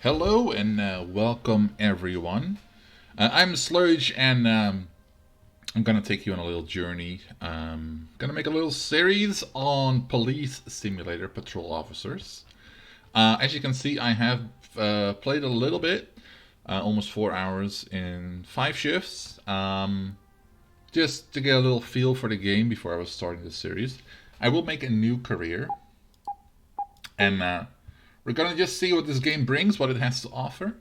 Hello and welcome everyone. I'm Sludge and I'm gonna take you on a little journey. Gonna make a little series on police simulator patrol officers. As you can see, I have played a little bit, almost 4 hours in 5 shifts, just to get a little feel for the game before I was starting this series. I will make a new career, and we're gonna just see what this game brings, what it has to offer,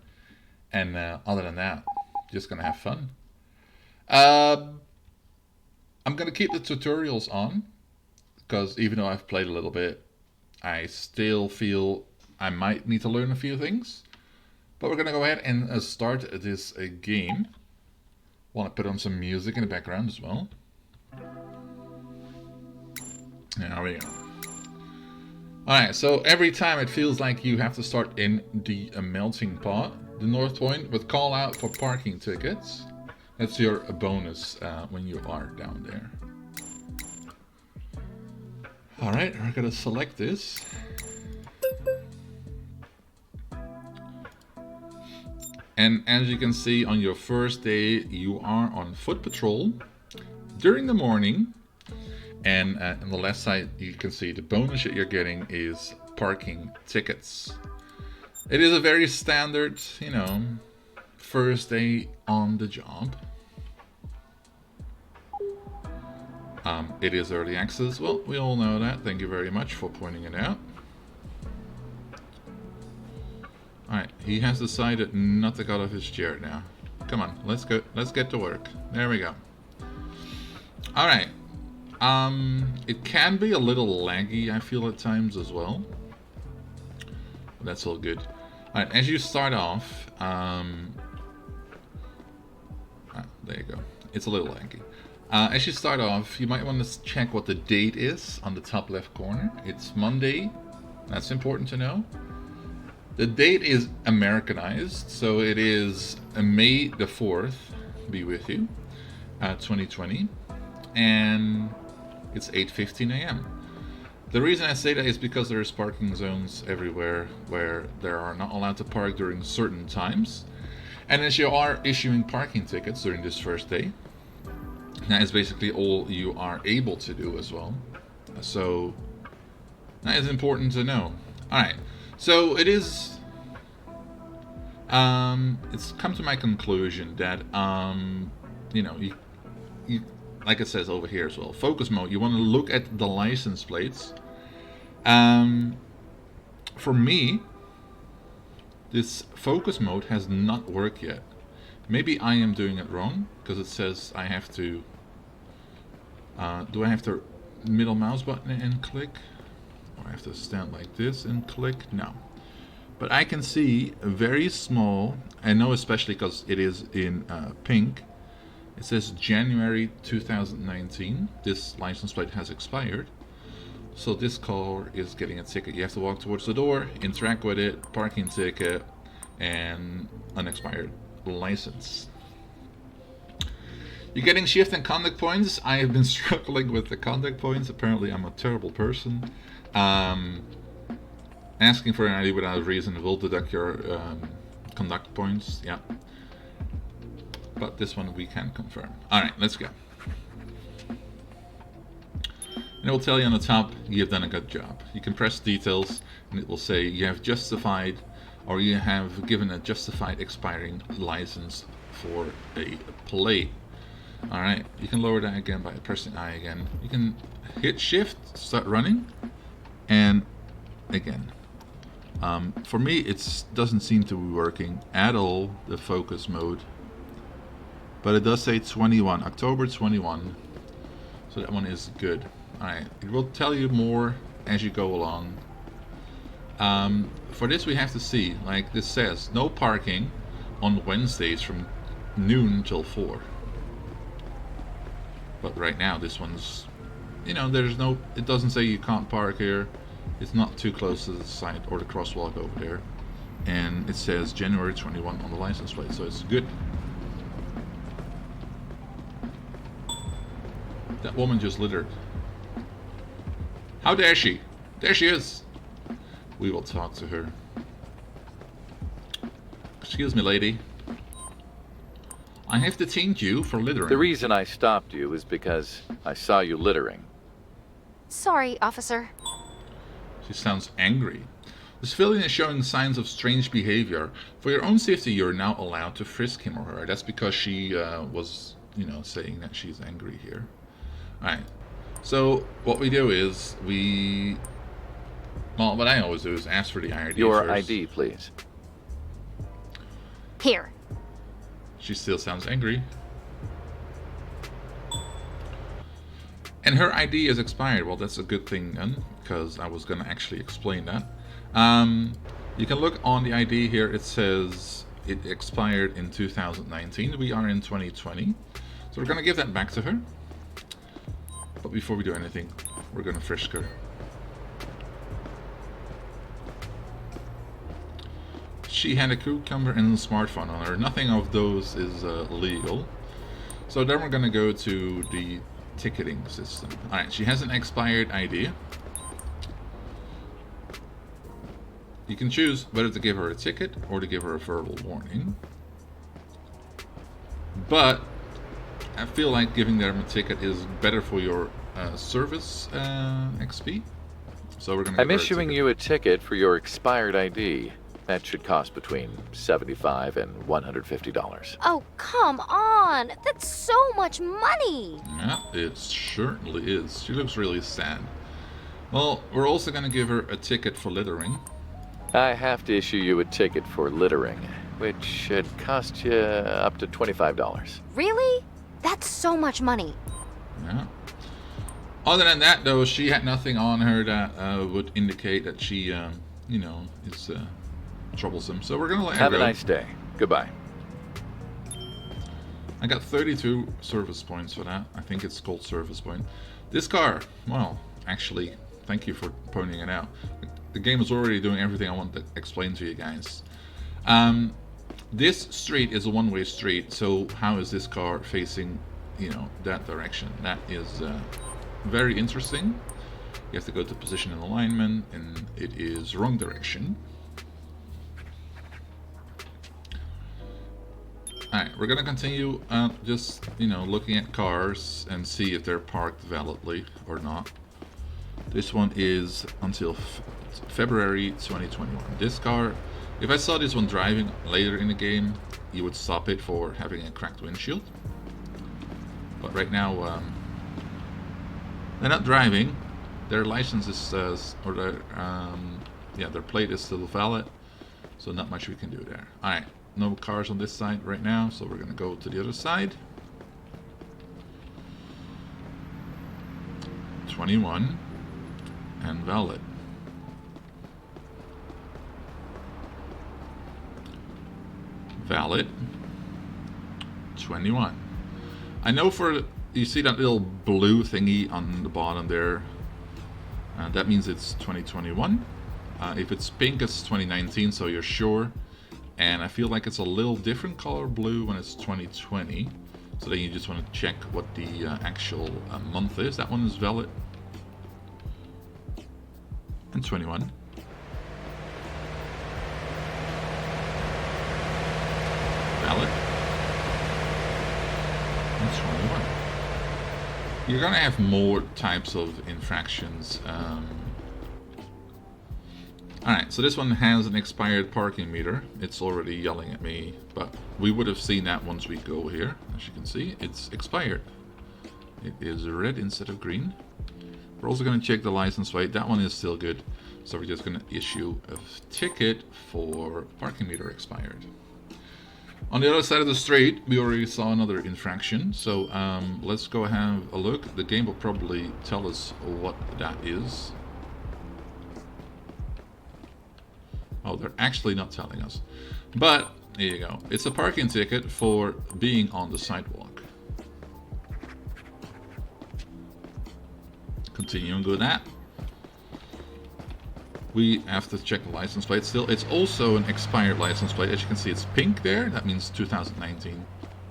and other than that, just gonna have fun. I'm gonna keep the tutorials on, because even though I've played a little bit, I still feel I might need to learn a few things. But we're gonna go ahead and start this game. Want to put on some music in the background as well. There we go. Alright, so every time it feels like you have to start in the melting pot. The North Point with call out for parking tickets. That's your bonus when you are down there. Alright, we're gonna select this. And as you can see, on your first day, you are on foot patrol during the morning. And on the left side, you can see the bonus that you're getting is parking tickets. It is a very standard, first day on the job. It is early access. Well, we all know that. Thank you very much for pointing it out. Alright, he has decided not to get out of his chair now. Come on, let's go. Let's get to work. There we go. Alright. It can be a little laggy, I feel, at times as well. That's all good. Alright, as you start off, there you go. It's a little laggy. As you start off, you might want to check what the date is on the top left corner. It's Monday. That's important to know. The date is Americanized, so it is May the 4th, be with you, 2020. And it's 8:15 a.m. The reason I say that is because there's parking zones everywhere where there are not allowed to park during certain times. And as you are issuing parking tickets during this first day, that is basically all you are able to do as well. So that is important to know. Alright, so it is... it's come to my conclusion that, you like it says over here as well, focus mode, you want to look at the license plates. For me, this focus mode has not worked yet. Maybe I am doing it wrong, because it says I have to, do I have to middle mouse button and click? Or I have to stand like this and click? No. But I can see a very small, I know especially because it is in pink, it says January 2019. This license plate has expired. So this car is getting a ticket. You have to walk towards the door, interact with it, parking ticket, and unexpired license. You're getting shift and conduct points. I have been struggling with the conduct points. Apparently I'm a terrible person. Asking for an ID without a reason will deduct your conduct points. Yeah. But this one we can confirm. Alright, let's go. And it will tell you on the top, you have done a good job. You can press details and it will say you have justified, or you have given a justified expiring license for a plate. Alright, you can lower that again by pressing I again. You can hit shift, start running, and again. For me, it doesn't seem to be working at all, the focus mode. But it does say 21, October 21. So that one is good. Alright, it will tell you more as you go along. For this we have to see, like this says, no parking on Wednesdays from noon till 4. But right now, this one's, you know, there's no, it doesn't say you can't park here. It's not too close to the site or the crosswalk over there. And it says January 21 on the license plate, so it's good. That woman just littered. How dare she? There she is. We will talk to her. Excuse me, lady. I have detained you for littering. The reason I stopped you is because I saw you littering. Sorry, officer. She sounds angry. The civilian is showing signs of strange behavior. For your own safety, you're now allowed to frisk him or her. That's because she was, you know, saying that she's angry here. Alright. So, what we do is, well, what I always do is ask for the ID Your first. ID, please. Here. She still sounds angry. And her ID is expired. Well, that's a good thing, because I was going to actually explain that. You can look on the ID here. It says it expired in 2019. We are in 2020. So we're going to give that back to her. But before we do anything, we're going to frisk her. She had a cucumber and a smartphone on her. Nothing of those is legal. So then we're going to go to the ticketing system. Alright, she has an expired ID. You can choose whether to give her a ticket or to give her a verbal warning. But I feel like giving them a ticket is better for your service XP. So we're going to. I'm issuing you a ticket for your expired ID. That should cost between $75 and $150. Oh, come on! That's so much money! Yeah, it certainly is. She looks really sad. Well, we're also going to give her a ticket for littering. I have to issue you a ticket for littering, which should cost you up to $25. Really? That's so much money. Yeah. Other than that, though, she had nothing on her that would indicate that she, you know, is troublesome. So we're going to let her Have go. a nice day. Goodbye. I got 32 service points for that. I think it's called service point. This car, well, actually, thank you for pointing it out. The game is already doing everything I want to explain to you guys. This street is a one-way street, so how is this car facing, you know, that direction? That is very interesting. You have to go to position and alignment, and it is wrong direction. Alright, we're gonna continue just, you know, looking at cars and see if they're parked validly or not. This one is until February 2021. This car, if I saw this one driving later in the game, you would stop it for having a cracked windshield. But right now, they're not driving. Their license is, or their, yeah, their plate is still valid. So not much we can do there. Alright. No cars on this side right now, so we're gonna go to the other side. 21 and valid. Valid. 21. I know for, you see that little blue thingy on the bottom there, that means it's 2021. If it's pink, it's 2019, so you're sure. And I feel like it's a little different color blue when it's 2020. So then you just want to check what the actual month is. That one is valid. And 21. Valid. And 21. You're going to have more types of infractions. Alright, so this one has an expired parking meter. It's already yelling at me, but we would have seen that once we go here. As you can see, it's expired. It is red instead of green. We're also going to check the license plate. That one is still good. So we're just going to issue a ticket for parking meter expired. On the other side of the street, we already saw another infraction. So let's go have a look. The game will probably tell us what that is. Oh, they're actually not telling us. But, there you go. It's a parking ticket for being on the sidewalk. continuing with that. We have to check the license plate still. It's also an expired license plate. As you can see, it's pink there. That means 2019.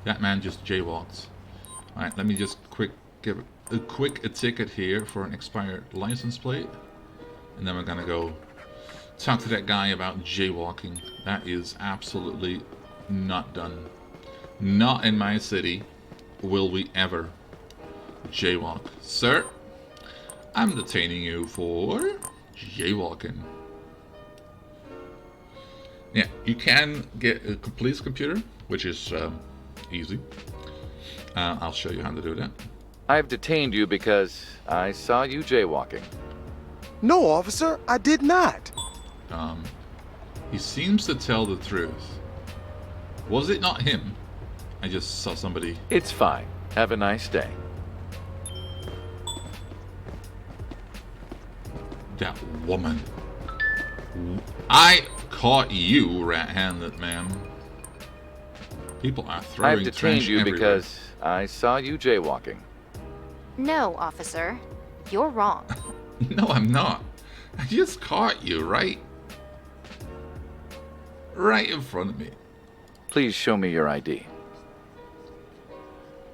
That man just jaywalked. Alright, let me just give a quick ticket here for an expired license plate. And then we're gonna go talk to that guy about jaywalking. That is absolutely not done. Not in my city will we ever jaywalk. Sir, I'm detaining you for jaywalking. Yeah, you can get a police computer, which is easy. I'll show you how to do that. I've detained you because I saw you jaywalking. No, officer, I did not. He seems to tell the truth. Was it not him? I just saw somebody. It's fine. Have a nice day. That woman. I caught you rat-handed, ma'am. People are throwing I've detained trash you everywhere. because I saw you jaywalking. No, officer. You're wrong. No, I'm not. I just caught you right in front of me. Please show me your ID.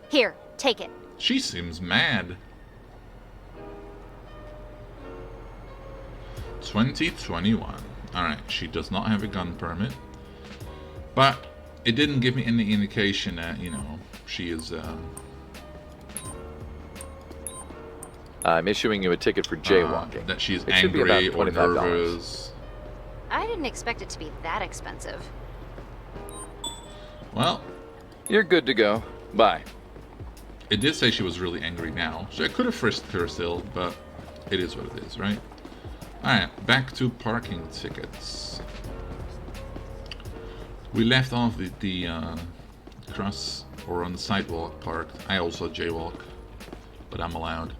Here, take it. She seems mad. 2021. Alright, she does not have a gun permit. But it didn't give me any indication that, you know, she is... I'm issuing you a ticket for jaywalking. that she's It should be about angry or $25. nervous. I didn't expect it to be that expensive. Well, You're good to go. Bye. it did say she was really angry now. So I could have frisked her still, but it is what it is, right? Alright, back to parking tickets. We left off the cross or on the sidewalk parked. I also jaywalk, but I'm allowed.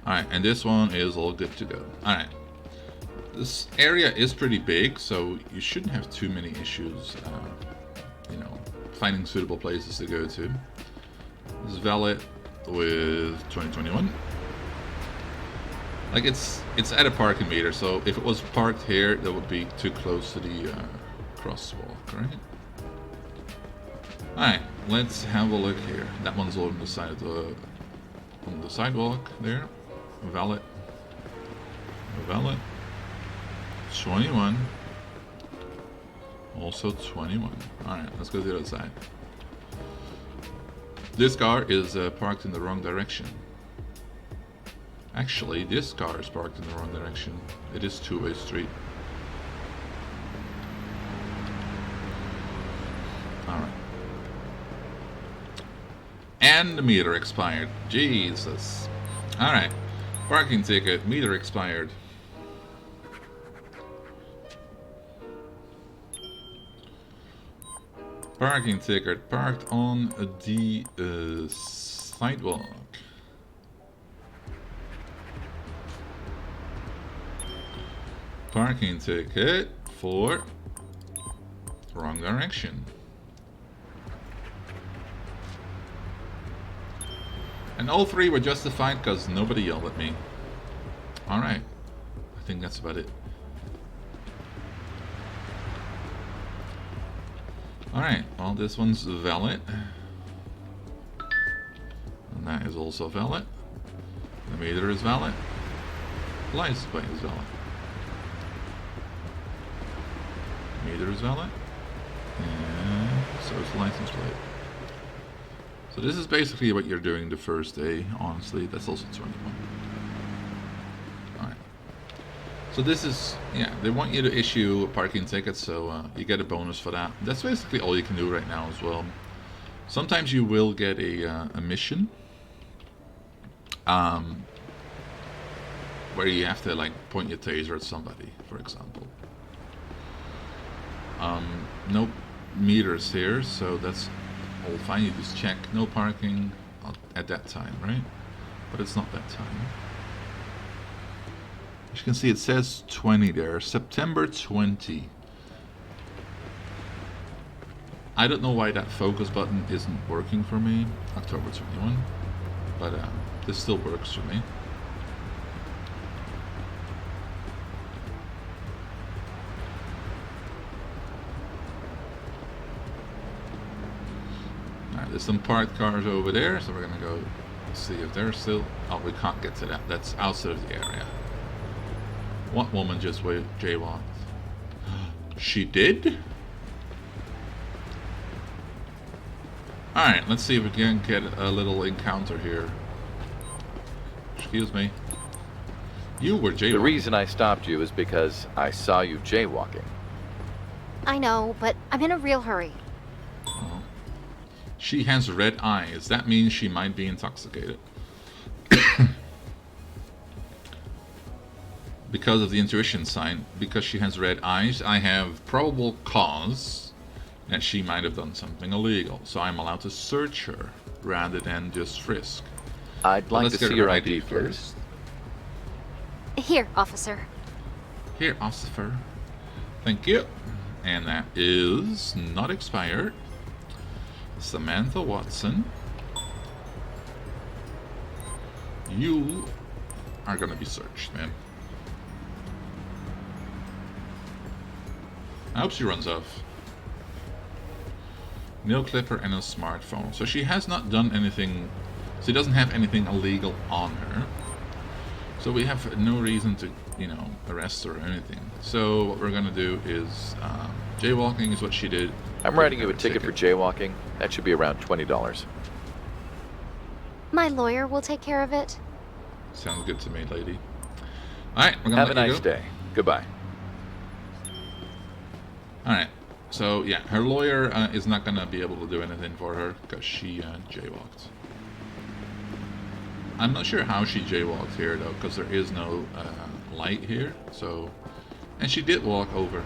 Alright, and this one is all good to go. Alright. This area is pretty big, so you shouldn't have too many issues, you know, finding suitable places to go to. This is valid with 2021. Like it's at a parking meter, so if it was parked here, that would be too close to the crosswalk, right? Alright, let's have a look here. That one's on the side of on the sidewalk there. Valid. 21. Also 21. Alright, let's go to the other side. This car is parked in the wrong direction. Actually, this car is parked in the wrong direction. It is two-way street. Alright. And the meter expired. Jesus. Alright. Parking ticket. Meter expired. Parking ticket. Parked on the sidewalk. Parking ticket for wrong direction. And all three were justified because nobody yelled at me. Alright. I think that's about it. Alright, well this one's valid. And that is also valid. The meter is valid. The license plate is valid. Meter is valid. And so is the license plate. So this is basically what you're doing the first day, honestly. That's also 21. Alright. So this is, yeah, they want you to issue a parking ticket, so you get a bonus for that. That's basically all you can do right now as well. Sometimes you will get a mission. Where you have to like point your taser at somebody, for example. No meters here, so that's all fine. You just check no parking at that time, right? But it's not that time. As you can see, it says 20 there. September 20. I don't know why that focus button isn't working for me. October 21. But this still works for me. there's some parked cars over there, so we're gonna go see if they're still... Oh, we can't get to that. That's outside of the area. What woman just jaywalked? She did? Alright, let's see if we can get a little encounter here. Excuse me. You were jaywalking. The reason I stopped you is because I saw you jaywalking. I know, but I'm in a real hurry. Oh. She has red eyes. That means she might be intoxicated. Because of the intuition sign, because she has red eyes, I have probable cause that she might have done something illegal. So I'm allowed to search her rather than just frisk. I'd like to see your ID first. first. Here, officer. Here, officer. Thank you. And that is not expired. Samantha Watson. You are gonna be searched, man. I hope she runs off. Nail clipper and a smartphone. So she has not done anything. She doesn't have anything illegal on her. So we have no reason to, you know, arrest her or anything. So what we're gonna do is, jaywalking is what she did. I'm writing you a ticket for jaywalking. That should be around $20. My lawyer will take care of it. Sounds good to me, lady. Alright, we're gonna Have a let you nice go. day. Goodbye. Alright, so yeah, her lawyer is not gonna be able to do anything for her because she jaywalked. I'm not sure how she jaywalked here though, because there is no light here. So, and she did walk over.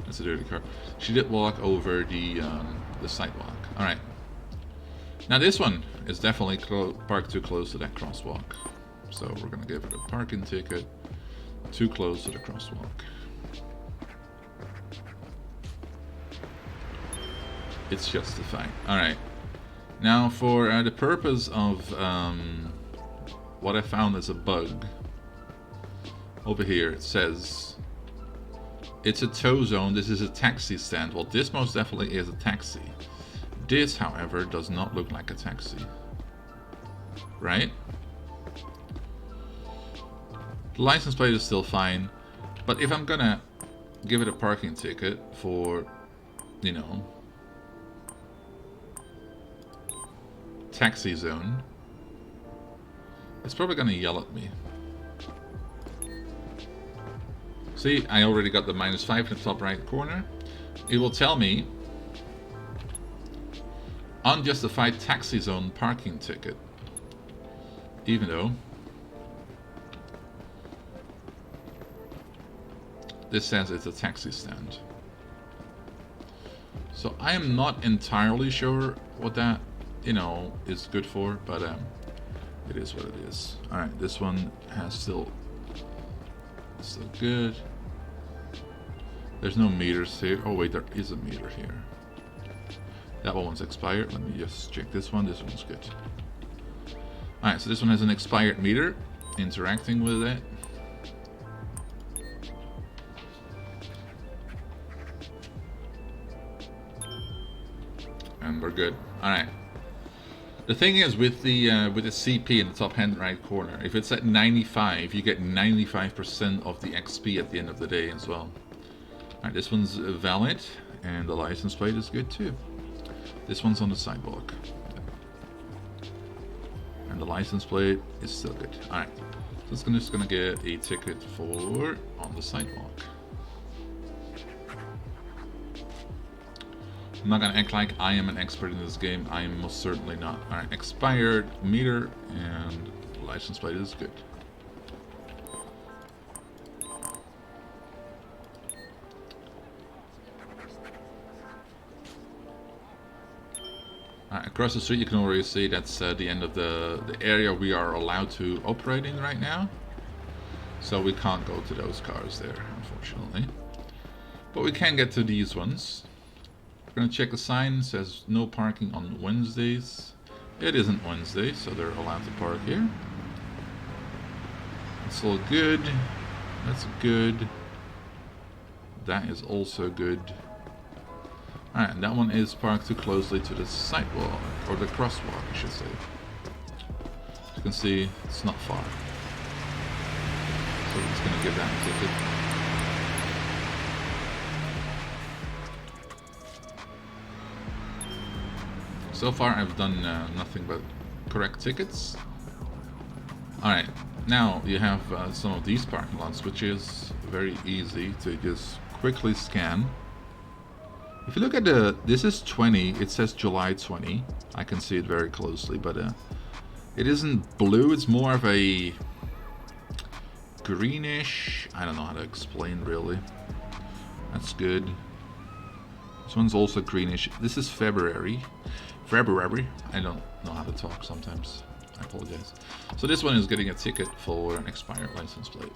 That's a dirty car. She did walk over the sidewalk. All right. Now this one is definitely parked too close to that crosswalk, so we're gonna give it a parking ticket. Too close to the crosswalk. It's justified. All right. Now, for the purpose of what I found as a bug, over here it says it's a tow zone. This is a taxi stand. Well, this most definitely is a taxi. This, however, does not look like a taxi. Right? The license plate is still fine, but if I'm gonna give it a parking ticket for, you know, taxi zone, it's probably gonna yell at me. See, I already got the -5 in the top right corner. It will tell me unjustified taxi zone parking ticket, even though this says it's a taxi stand. So I am not entirely sure what that, you know, is good for, but it is what it is. All right, this one has still good. There's no meters here. Oh wait, there is a meter here. That one's expired. Let me just check this one. This one's good. All right, so this one has an expired meter. Interacting with it. And we're good. All right. The thing is with the CP in the top hand right corner, if it's at 95, you get 95% of the XP at the end of the day as well. Alright, this one's valid, and the license plate is good too. This one's on the sidewalk. And the license plate is still good. Alright, so I'm just gonna get a ticket for on the sidewalk. I'm not gonna act like I am an expert in this game. I am most certainly not. Alright, expired meter and license plate is good. Alright, across the street you can already see that's the end of the area we are allowed to operate in right now. So we can't go to those cars there, unfortunately. But we can get to these ones. We're gonna check the sign. It says no parking on Wednesdays. It isn't Wednesday, so they're allowed to park here. It's all good. That's good. That is also good. Alright, and that one is parked too closely to the sidewalk, or the crosswalk, I should say. As you can see, it's not far. So he's gonna give that a ticket. So far I've done nothing but correct tickets. Alright, now you have some of these parking lots, which is very easy to just quickly scan. If you look at this is 20, it says July 20. I can see it very closely, but it isn't blue, it's more of a greenish. I don't know how to explain really. That's good. This one's also greenish. This is February. February. I don't know how to talk sometimes. I apologize. So this one is getting a ticket for an expired license plate.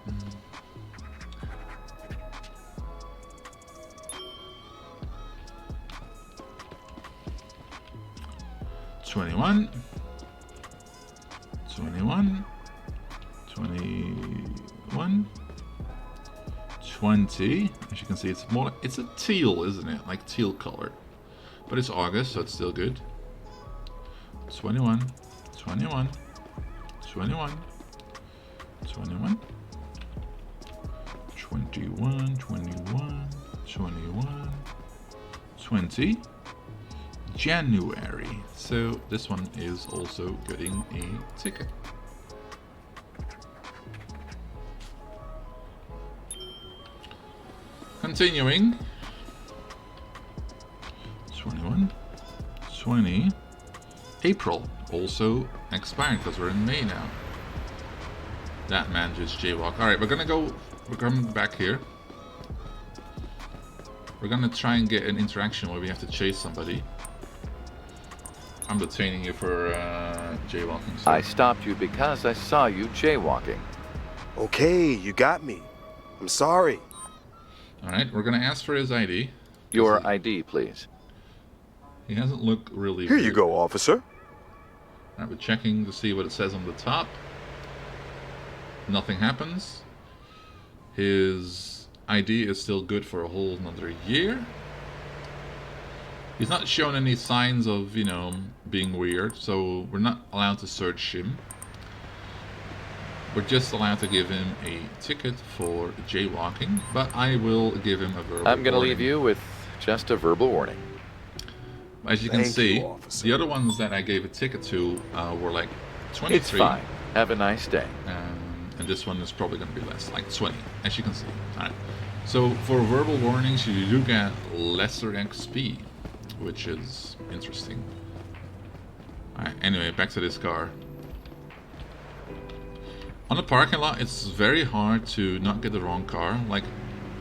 21, 21, 21, 20. As you can see, it's a teal, isn't it? Like teal color. But it's August, so it's still good. 21, 21, 21, 21, 21, 21, 21, 20. January. So this one is also getting a ticket. Continuing. 21, 20. April also expired because we're in May now. That man just jaywalked. Alright, we're coming back here. We're gonna try and get an interaction where we have to chase somebody. I'm detaining you for jaywalking. So. I stopped you because I saw you jaywalking. Okay, you got me. I'm sorry. Alright, we're gonna ask for his ID. Your ID, please. He hasn't looked really Here good. you go, officer. Alright, we're checking to see what it says on the top. Nothing happens. His ID is still good for a whole another year. He's not shown any signs of, you know, being weird, so we're not allowed to search him. We're just allowed to give him a ticket for jaywalking, but I will give him a verbal I'm going to warning. leave you with just a verbal warning. As you can Thank see, you, officer. the other ones that I gave a ticket to were like 23. It's fine. Have a nice day. And this one is probably going to be less, like 20, as you can see. Alright. So for verbal warnings, you do get lesser XP, which is interesting. Alright, anyway, back to this car. On the parking lot, it's very hard to not get the wrong car. Like,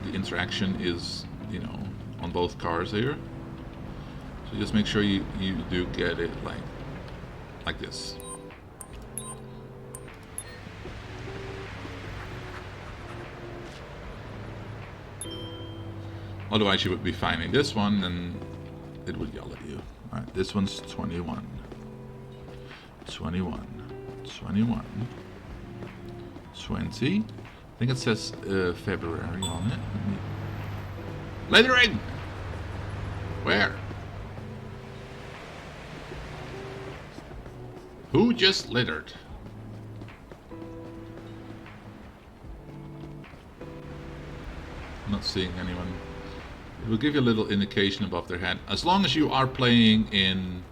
the interaction is, you know, on both cars here. So just make sure you do get it like this. Otherwise you would be finding this one and it would yell at you. Alright, this one's 21. 21. 21. 20. I think it says February on it. Littering! Where? Who just littered? I'm not seeing anyone. It will give you a little indication above their head. As long as you are playing in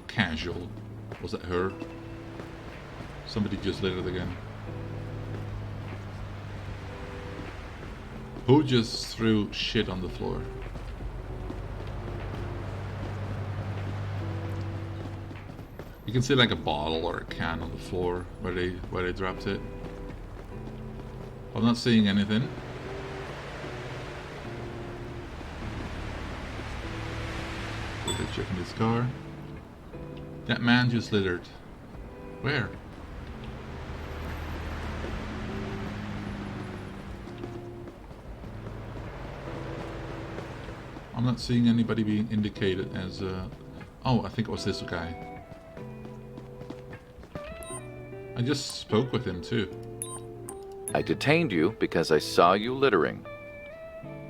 casual. Was that her? Somebody just littered again. Who just threw shit on the floor? You can see like a bottle or a can on the floor where they dropped it. I'm not seeing anything. Quickly checking this car. That man just littered. Where? I'm not seeing anybody being indicated as oh, I think it was this guy. I just spoke with him too. I detained you because I saw you littering.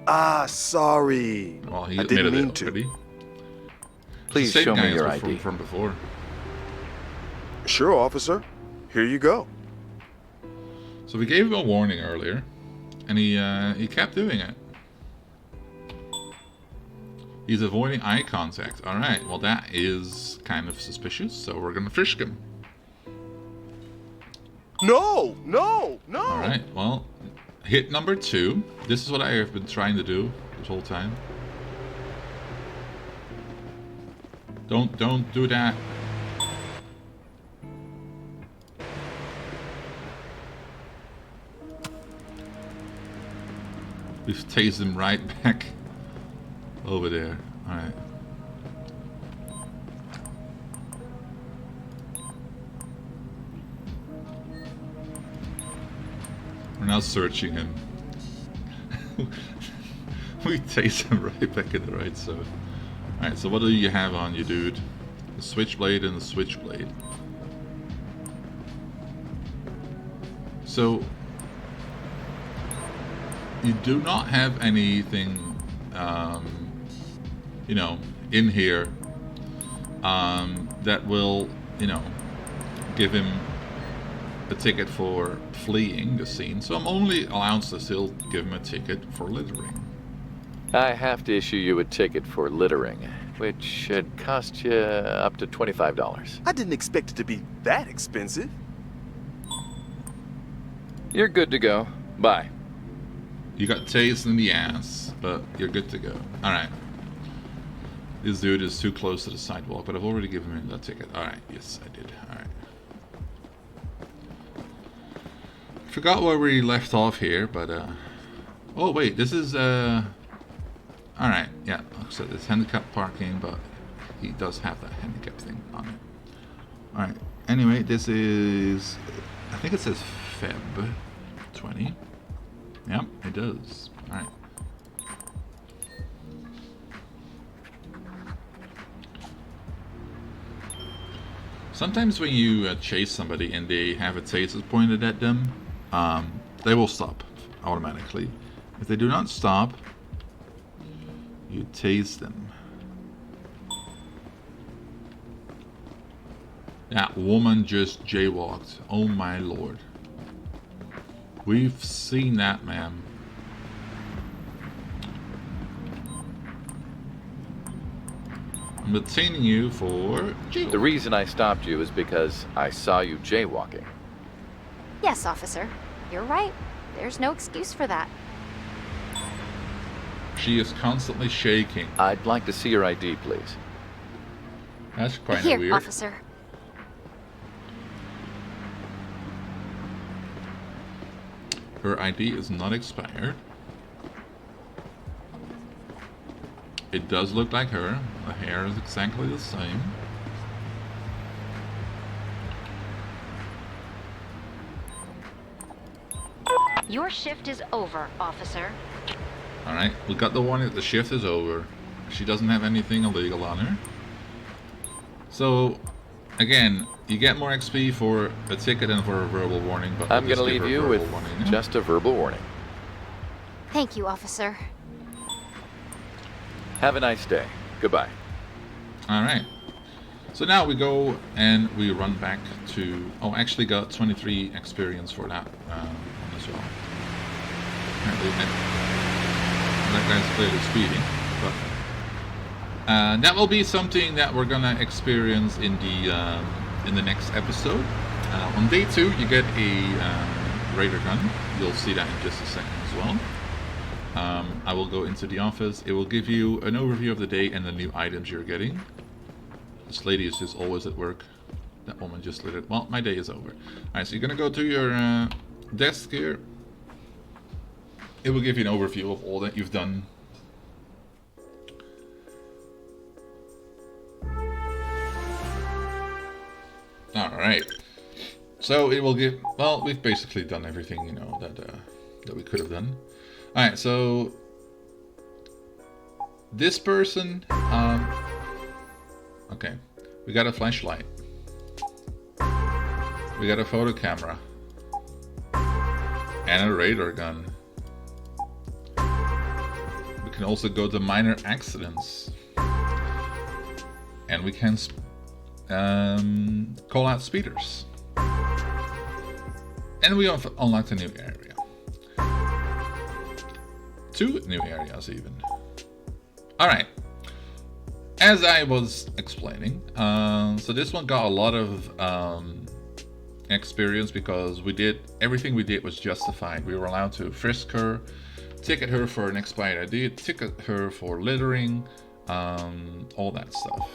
Ah, sorry. Well, he I admitted didn't mean it to. already. Please Same show guy me as your before- ID. from before. Sure, officer. Here you go. So we gave him a warning earlier, and he kept doing it. He's avoiding eye contact. All right, well that is kind of suspicious. So we're gonna frisk him. No, no, no. All right, well, hit number 2. This is what I have been trying to do this whole time. Don't do that. We've tased him right back over there. All right. We're now searching him. We tased him right back in the right zone. Alright, so what do you have on you, dude? The switchblade and the switchblade. So, you do not have anything, you know, in here that will, you know, give him a ticket for fleeing the scene. So I'm only allowed to still give him a ticket for littering. I have to issue you a ticket for littering, which should cost you up to $25. I didn't expect it to be that expensive. You're good to go. Bye. You got tased in the ass, but you're good to go. Alright. This dude is too close to the sidewalk, but I've already given him that ticket. Alright, yes, I did. Alright. Forgot where we left off here, but oh wait, this is alright, yeah, so it's handicap parking, but he does have that handicap thing on it. Alright, anyway, this is, I think it says Feb 20. Yep, it does. Alright. Sometimes when you chase somebody and they have a taser pointed at them, they will stop automatically. If they do not stop, you tase them. That woman just jaywalked. Oh my lord. We've seen that, ma'am. I'm detaining you for jaywalking. The reason I stopped you is because I saw you jaywalking. Yes, officer. You're right. There's no excuse for that. She is constantly shaking. I'd like to see your ID, please. That's kind of Here, weird. officer. Her ID is not expired. It does look like her. The hair is exactly the same. Your shift is over, officer. Alright, we got the warning that the shift is over. She doesn't have anything illegal on her. So, again, you get more XP for a ticket and for a verbal warning, but I'm we'll gonna just give leave her a you verbal with warning, yeah? just a verbal warning. Thank you, officer. Have a nice day. Goodbye. Alright. So now we go and we run back to... Oh, I actually got 23 experience for that one as well. Apparently that guy's clearly speeding. But that will be something that we're gonna experience in the next episode. On day 2, you get a radar gun. You'll see that in just a second as well. I will go into the office. It will give you an overview of the day and the new items you're getting. This lady is just always at work. That woman just lit it. Well, my day is over. Alright, so you're gonna go to your desk here. It will give you an overview of all that you've done. Alright. So it will give... Well, we've basically done everything, you know, that we could have done. Alright, so... This person... Okay. We got a flashlight. We got a photo camera. And a radar gun. can also go to minor accidents. And we can call out speeders. And we have unlocked a new area. 2 new areas even. Alright. As I was explaining, so this one got a lot of experience because everything we did was justified. We were allowed to frisk her, ticket her for an expired ID, ticket her for littering, all that stuff.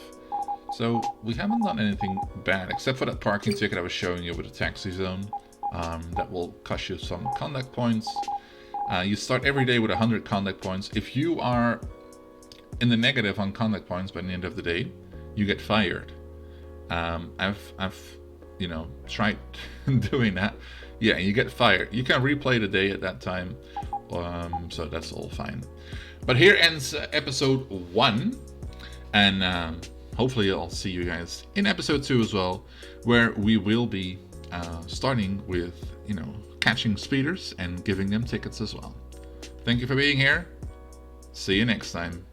So we haven't done anything bad except for that parking ticket I was showing you with the taxi zone. That will cost you some conduct points. You start every day with 100 conduct points. If you are in the negative on conduct points by the end of the day, you get fired. I've tried doing that. Yeah, you get fired. You can replay the day at that time, so that's all fine. But here ends episode 1, and hopefully I'll see you guys in episode 2 as well, where we will be starting with catching speeders and giving them tickets as well. Thank you for being here. See you next time.